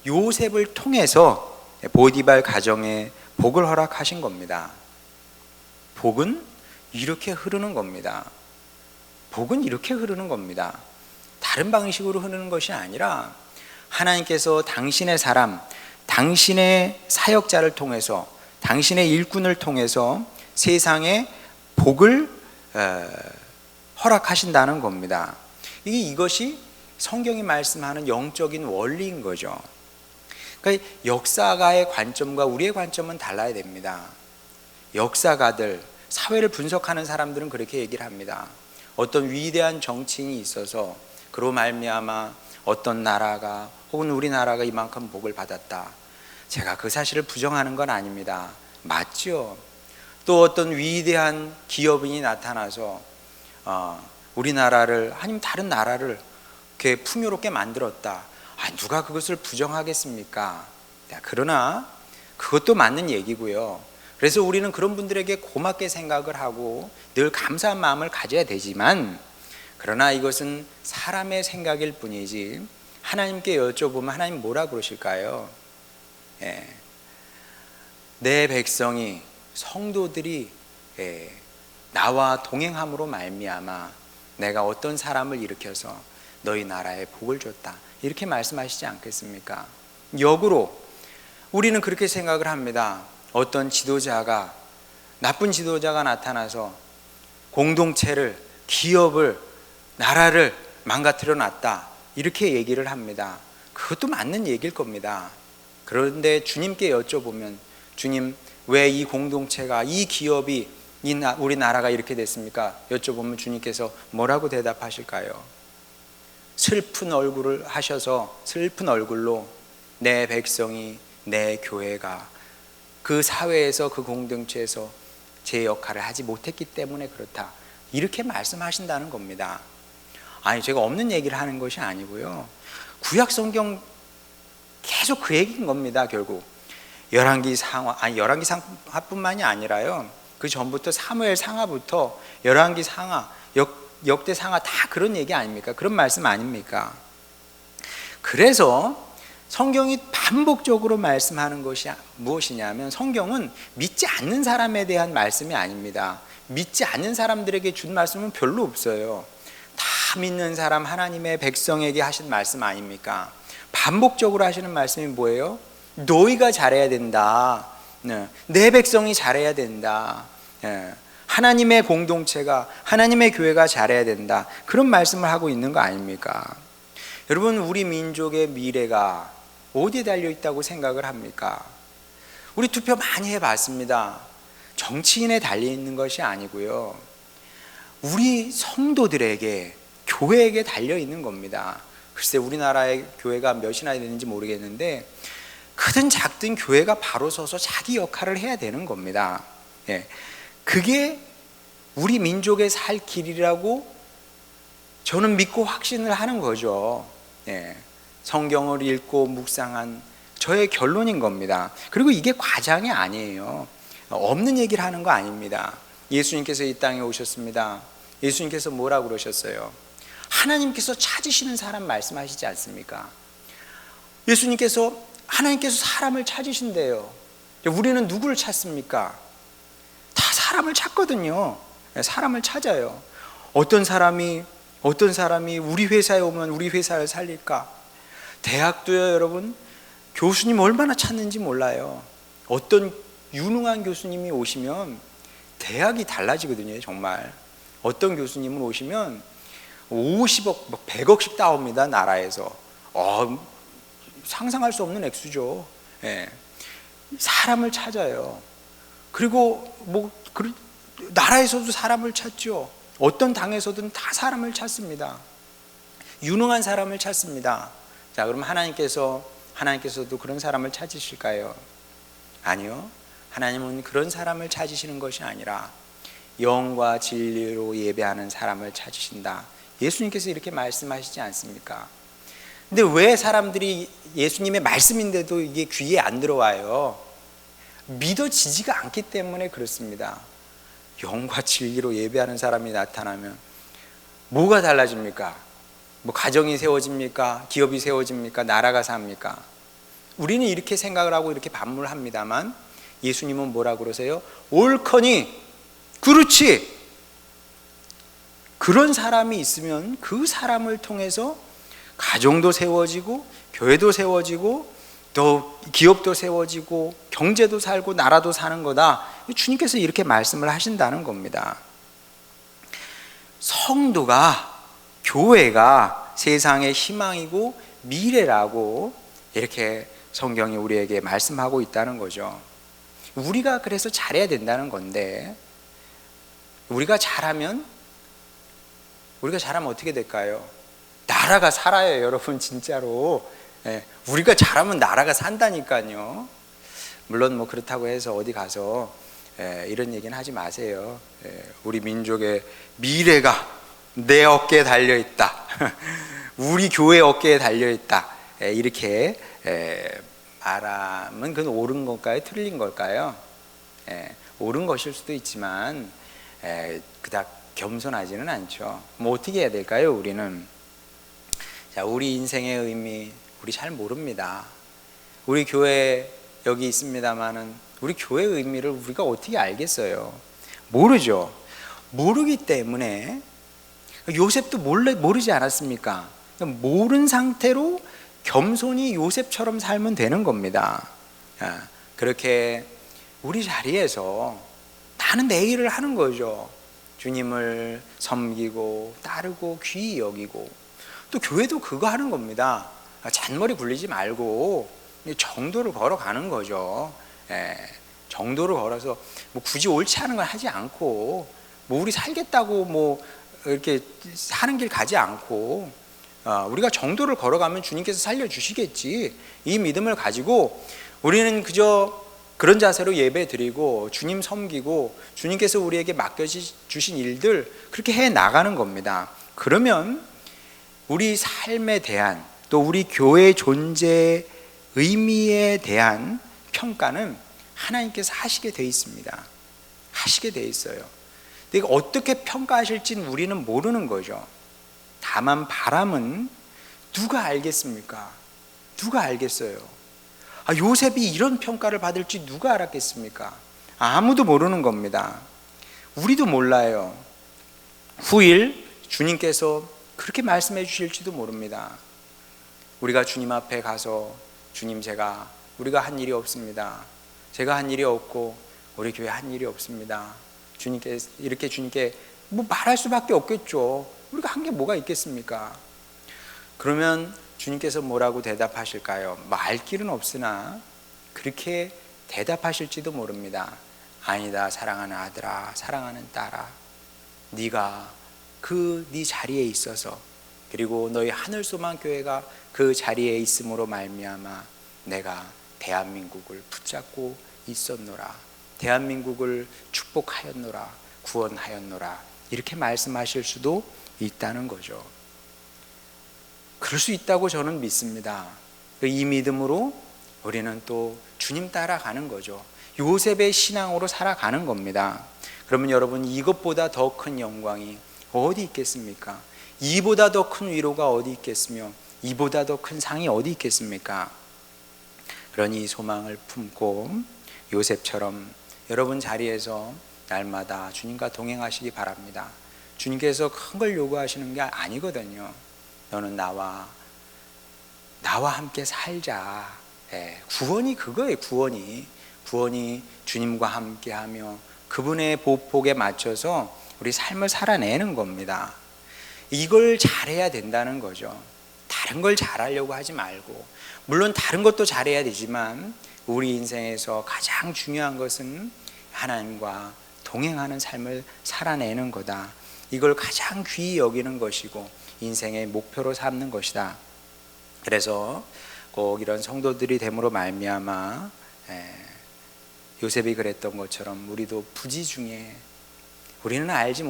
요셉을 통해서 보디발 가정에 복을 허락하신 겁니다. 복은 이렇게 흐르는 겁니다. 복은 이렇게 흐르는 겁니다. 다른 방식으로 흐르는 것이 아니라 하나님께서 당신의 사람, 당신의 사역자를 통해서, 당신의 일꾼을 통해서 세상에 복을 허락하신다는 겁니다. 이것이 성경이 말씀하는 영적인 원리인 거죠. 그러니까 역사가의 관점과 우리의 관점은 달라야 됩니다. 역사가들, 사회를 분석하는 사람들은 그렇게 얘기를 합니다. 어떤 위대한 정치인이 있어서 그로 말미암아 어떤 나라가 혹은 우리나라가 이만큼 복을 받았다. 제가 그 사실을 부정하는 건 아닙니다. 맞죠? 또 어떤 위대한 기업인이 나타나서 우리나라를 아니면 다른 나라를 이렇게 풍요롭게 만들었다. 누가 그것을 부정하겠습니까? 그러나 그것도 맞는 얘기고요. 그래서 우리는 그런 분들에게 고맙게 생각을 하고 늘 감사한 마음을 가져야 되지만, 그러나 이것은 사람의 생각일 뿐이지 하나님께 여쭤보면 하나님 뭐라 그러실까요? 내 백성이, 성도들이 나와 동행함으로 말미암아 내가 어떤 사람을 일으켜서 너희 나라에 복을 줬다, 이렇게 말씀하시지 않겠습니까? 역으로 우리는 그렇게 생각을 합니다. 어떤 지도자가, 나쁜 지도자가 나타나서 공동체를, 기업을, 나라를 망가뜨려 놨다, 이렇게 얘기를 합니다. 그것도 맞는 얘기일 겁니다. 그런데 주님께 여쭤보면, 주님, 왜 이 공동체가, 이 기업이, 우리나라가 이렇게 됐습니까? 여쭤보면 주님께서 뭐라고 대답하실까요? 슬픈 얼굴을 하셔서, 슬픈 얼굴로 내 백성이, 내 교회가 그 사회에서, 그 공동체에서 제 역할을 하지 못했기 때문에 그렇다, 이렇게 말씀하신다는 겁니다. 아니, 제가 없는 얘기를 하는 것이 아니고요, 구약 성경 계속 그 얘기인 겁니다. 결국 열왕기 상하, 열왕기 상하뿐만이 아니라요, 그 전부터 사무엘 상하부터 열왕기 상하, 역대 상하 다 그런 얘기 아닙니까? 그런 말씀 아닙니까? 그래서 성경이 반복적으로 말씀하는 것이 무엇이냐면, 성경은 믿지 않는 사람에 대한 말씀이 아닙니다. 믿지 않는 사람들에게 준 말씀은 별로 없어요. 다 믿는 사람, 하나님의 백성에게 하신 말씀 아닙니까? 반복적으로 하시는 말씀이 뭐예요? 너희가 잘해야 된다. 내 백성이 잘해야 된다. 하나님의 공동체가, 하나님의 교회가 잘해야 된다. 그런 말씀을 하고 있는 거 아닙니까? 여러분, 우리 민족의 미래가 어디에 달려있다고 생각을 합니까? 우리 투표 많이 해봤습니다. 정치인에 달려있는 것이 아니고요, 우리 성도들에게, 교회에게 달려있는 겁니다. 글쎄, 우리나라의 교회가 몇이나 되는지 모르겠는데 크든 작든 교회가 바로 서서 자기 역할을 해야 되는 겁니다. 그게 우리 민족의 살 길이라고 저는 믿고 확신을 하는 거죠. 성경을 읽고 묵상한 저의 결론인 겁니다. 그리고 이게 과장이 아니에요. 없는 얘기를 하는 거 아닙니다. 예수님께서 이 땅에 오셨습니다. 예수님께서 뭐라고 그러셨어요? 하나님께서 찾으시는 사람 말씀하시지 않습니까? 예수님께서 하나님께서 사람을 찾으신대요. 우리는 누구를 찾습니까? 다 사람을 찾거든요. 사람을 찾아요. 어떤 사람이 우리 회사에 오면 우리 회사를 살릴까? 대학도요, 여러분, 교수님 얼마나 찾는지 몰라요. 어떤 유능한 교수님이 오시면 대학이 달라지거든요, 정말. 어떤 교수님은 오시면 50억, 100억씩 따옵니다, 나라에서. 상상할 수 없는 액수죠. 예. 사람을 찾아요. 그리고 나라에서도 사람을 찾죠. 어떤 당에서든 다 사람을 찾습니다. 유능한 사람을 찾습니다. 자, 그럼 하나님께서도 그런 사람을 찾으실까요? 아니요. 하나님은 그런 사람을 찾으시는 것이 아니라 영과 진리로 예배하는 사람을 찾으신다. 예수님께서 이렇게 말씀하시지 않습니까? 근데 왜 사람들이 예수님의 말씀인데도 이게 귀에 안 들어와요? 믿어지지가 않기 때문에 그렇습니다. 영과 진리로 예배하는 사람이 나타나면 뭐가 달라집니까? 가정이 세워집니까? 기업이 세워집니까? 나라가 삽니까? 우리는 이렇게 생각을 하고 이렇게 반문합니다만 예수님은 뭐라고 그러세요? 옳거니, 그렇지. 그런 사람이 있으면 그 사람을 통해서 가정도 세워지고 교회도 세워지고 또 기업도 세워지고 경제도 살고 나라도 사는 거다. 주님께서 이렇게 말씀을 하신다는 겁니다. 성도가, 교회가 세상의 희망이고 미래라고 이렇게 성경이 우리에게 말씀하고 있다는 거죠. 우리가 그래서 잘해야 된다는 건데, 우리가 잘하면 어떻게 될까요? 나라가 살아요, 여러분. 진짜로. 우리가 잘하면 나라가 산다니까요. 물론 그렇다고 해서 어디 가서 이런 얘기는 하지 마세요. 우리 민족의 미래가 내 어깨에 달려있다. 우리 교회 어깨에 달려있다. 이렇게 말하면 그건 옳은 걸까요? 틀린 걸까요? 옳은 것일 수도 있지만 그닥 겸손하지는 않죠. 어떻게 해야 될까요? 우리는 자, 우리 인생의 의미 우리 잘 모릅니다. 우리 교회 여기 있습니다만은 우리 교회의 의미를 우리가 어떻게 알겠어요? 모르죠. 모르기 때문에 요셉도 모르지 않았습니까? 모른 상태로 겸손히 요셉처럼 살면 되는 겁니다. 그렇게 우리 자리에서 나는 내 일을 하는 거죠. 주님을 섬기고 따르고 귀히 여기고, 또 교회도 그거 하는 겁니다. 잔머리 굴리지 말고 정도를 걸어가는 거죠. 정도를 걸어서 굳이 옳지 않은 걸 하지 않고, 우리 살겠다고 이렇게 하는 길 가지 않고, 우리가 정도를 걸어가면 주님께서 살려주시겠지, 이 믿음을 가지고 우리는 그저 그런 자세로 예배 드리고 주님 섬기고 주님께서 우리에게 맡겨주신 일들 그렇게 해 나가는 겁니다. 그러면 우리 삶에 대한, 또 우리 교회의 존재 의미에 대한 평가는 하나님께서 하시게 돼 있습니다. 하시게 돼 있어요. 근데 어떻게 평가하실지는 우리는 모르는 거죠. 다만 바람은 누가 알겠습니까? 누가 알겠어요? 요셉이 이런 평가를 받을지 누가 알았겠습니까? 아무도 모르는 겁니다. 우리도 몰라요. 후일 주님께서 그렇게 말씀해 주실지도 모릅니다. 우리가 주님 앞에 가서 주님, 우리가 한 일이 없습니다. 제가 한 일이 없고 우리 교회 한 일이 없습니다. 주님께 말할 수밖에 없겠죠. 우리가 한 게 뭐가 있겠습니까? 그러면 주님께서 뭐라고 대답하실까요? 알 길은 없으나 그렇게 대답하실지도 모릅니다. 아니다, 사랑하는 아들아, 사랑하는 딸아, 네가 네 자리에 있어서, 그리고 너희 하늘소망교회가 그 자리에 있음으로 말미암아 내가 대한민국을 붙잡고 있었노라, 대한민국을 축복하였노라, 구원하였노라, 이렇게 말씀하실 수도 있다는 거죠. 그럴 수 있다고 저는 믿습니다. 이 믿음으로 우리는 또 주님 따라가는 거죠. 요셉의 신앙으로 살아가는 겁니다. 그러면 여러분, 이것보다 더 큰 영광이 어디 있겠습니까? 이보다 더 큰 위로가 어디 있겠으며 이보다 더 큰 상이 어디 있겠습니까? 그러니 소망을 품고 요셉처럼 여러분 자리에서 날마다 주님과 동행하시기 바랍니다. 주님께서 큰 걸 요구하시는 게 아니거든요. 너는 나와 함께 살자. 구원이 그거예요. 구원이 주님과 함께하며 그분의 보폭에 맞춰서 우리 삶을 살아내는 겁니다. 이걸 잘해야 된다는 거죠. 다른 걸 잘하려고 하지 말고, 물론 다른 것도 잘해야 되지만 우리 인생에서 가장 중요한 것은 하나님과 동행하는 삶을 살아내는 거다. 이걸 가장 귀히 여기는 것이고 인생의 목표로 삼는 것이다. 그래서 꼭 이런 성도들이 됨으로 말미암아 요셉이 그랬던 것처럼 우리도 부지 중에, 우리는 알지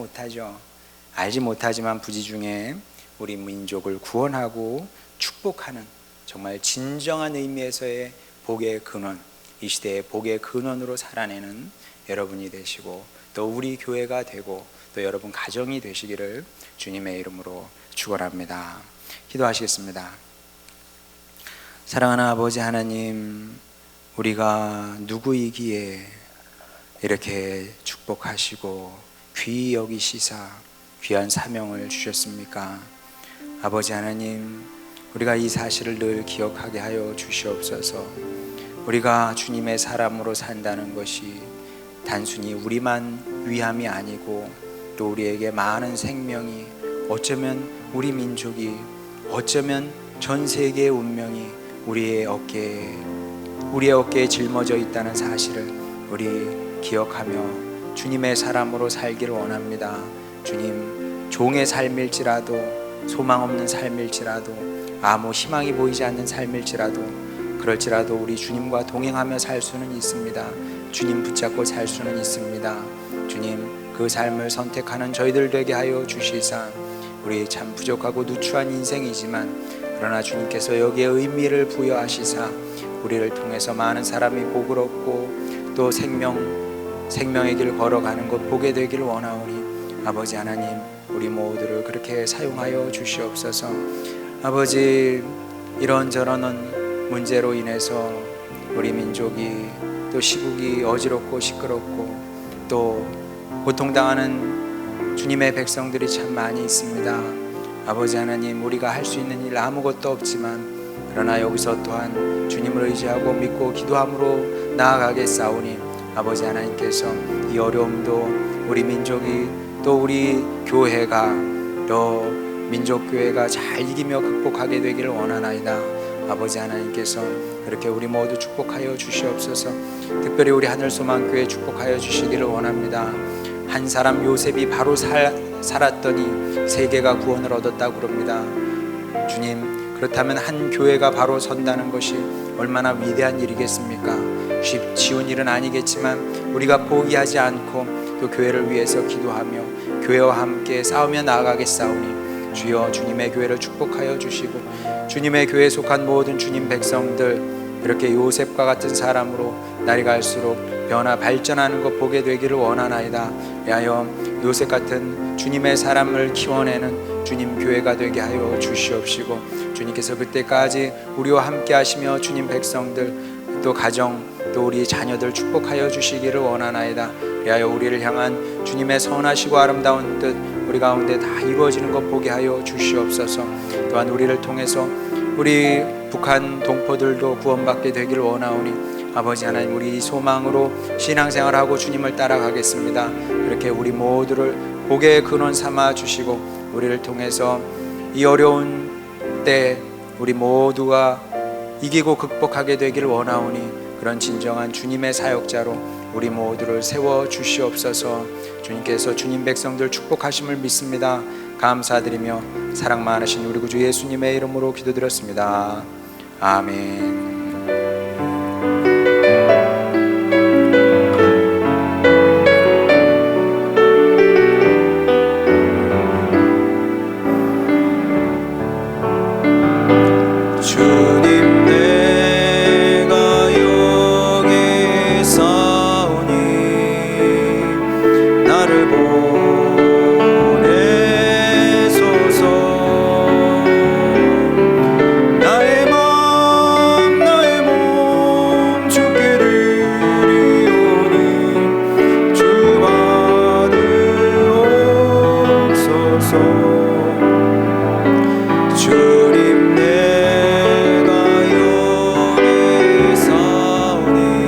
못하지만 부지 중에 우리 민족을 구원하고 축복하는 정말 진정한 의미에서의 복의 근원, 이 시대의 복의 근원으로 살아내는 여러분이 되시고 또 우리 교회가 되고 또 여러분 가정이 되시기를 주님의 이름으로 축원합니다. 기도하시겠습니다. 사랑하는 아버지 하나님, 우리가 누구이기에 이렇게 축복하시고 귀히 여기시사 귀한 사명을 주셨습니까? 아버지 하나님, 우리가 이 사실을 늘 기억하게 하여 주시옵소서. 우리가 주님의 사람으로 산다는 것이 단순히 우리만 위함이 아니고 또 우리에게 많은 생명이, 어쩌면 우리 민족이, 어쩌면 전 세계의 운명이 우리의 어깨에 짊어져 있다는 사실을 우리 기억하며 주님의 사람으로 살기를 원합니다. 주님, 종의 삶일지라도, 소망 없는 삶일지라도, 아무 희망이 보이지 않는 삶일지라도, 그럴지라도 우리 주님과 동행하며 살 수는 있습니다. 주님 붙잡고 살 수는 있습니다. 주님, 그 삶을 선택하는 저희들 되게 하여 주시사, 우리 참 부족하고 누추한 인생이지만 그러나 주님께서 여기에 의미를 부여하시사 우리를 통해서 많은 사람이 복을 얻고 또 생명의 길 걸어가는 것 보게 되기를 원하오니 아버지 하나님, 우리 모두를 그렇게 사용하여 주시옵소서. 아버지, 이런저런 문제로 인해서 우리 민족이 또 시국이 어지럽고 시끄럽고 또 고통당하는 주님의 백성들이 참 많이 있습니다. 아버지 하나님, 우리가 할 수 있는 일 아무것도 없지만 그러나 여기서 또한 주님을 의지하고 믿고 기도함으로 나아가겠사오니 아버지 하나님께서 이 어려움도 우리 민족이 또 우리 교회가 또 민족교회가 잘 이기며 극복하게 되기를 원하나이다. 아버지 하나님께서 그렇게 우리 모두 축복하여 주시옵소서. 특별히 우리 하늘소망교회 축복하여 주시기를 원합니다. 한 사람 요셉이 바로 살았더니 세계가 구원을 얻었다고 그럽니다. 주님, 그렇다면 한 교회가 바로 선다는 것이 얼마나 위대한 일이겠습니까? 쉬운 일은 아니겠지만 우리가 포기하지 않고 또 교회를 위해서 기도하며 교회와 함께 싸우며 나아가겠사오니 주여, 주님의 교회를 축복하여 주시고 주님의 교회에 속한 모든 주님 백성들 이렇게 요셉과 같은 사람으로 날이 갈수록 변화 발전하는 것 보게 되기를 원하나이다. 하여 요셉 같은 주님의 사람을 키워내는 주님 교회가 되게 하여 주시옵시고 주님께서 그때까지 우리와 함께 하시며 주님 백성들 또 가정 또 우리 자녀들 축복하여 주시기를 원하나이다. 하여 우리를 향한 주님의 선하시고 아름다운 뜻 우리 가운데 다 이루어지는 것 보게 하여 주시옵소서. 또한 우리를 통해서 우리 북한 동포들도 구원받게 되기를 원하오니 아버지 하나님, 우리 소망으로 신앙생활하고 주님을 따라가겠습니다. 그렇게 우리 모두를 복의 근원 삼아 주시고 우리를 통해서 이 어려운 때 우리 모두가 이기고 극복하게 되기를 원하오니 그런 진정한 주님의 사역자로 우리 모두를 세워 주시옵소서. 주님께서 주님 백성들 축복하심을 믿습니다. 감사드리며 사랑 많으신 우리 구주 예수님의 이름으로 기도드렸습니다. 아멘. 나를 보내 주님 내가 여기 사오니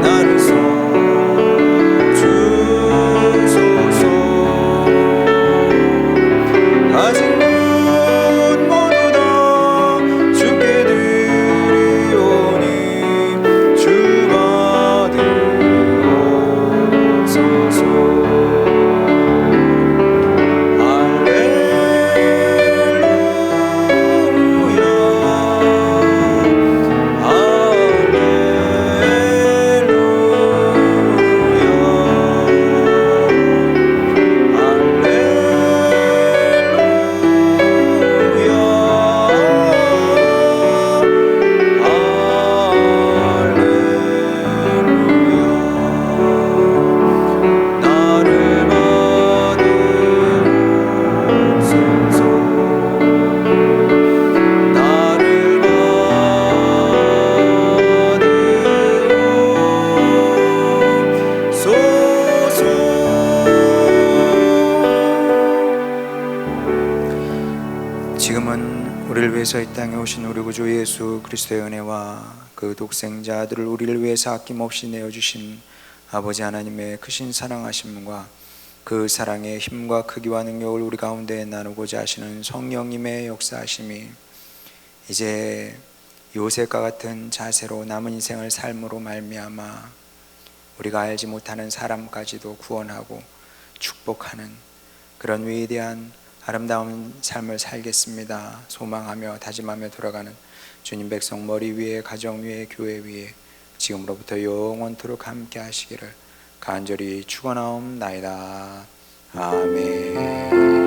나를 써주소서. 아직 문 모두 다 주께 드리오니 주 받으옵소서. 지금은 우리를 위해서 이 땅에 오신 우리 구주 예수 그리스도의 은혜와 그 독생자 아들을 우리를 위해서 아낌없이 내어주신 아버지 하나님의 크신 사랑하심과 그 사랑의 힘과 크기와 능력을 우리 가운데 나누고자 하시는 성령님의 역사하심이 이제 요셉과 같은 자세로 남은 인생을 삶으로 말미암아 우리가 알지 못하는 사람까지도 구원하고 축복하는 그런 위대한 아름다운 삶을 살겠습니다 소망하며 다짐하며 돌아가는 주님 백성 머리 위에, 가정 위에, 교회 위에 지금으로부터 영원토록 함께 하시기를 간절히 축원하옵나이다. 아멘.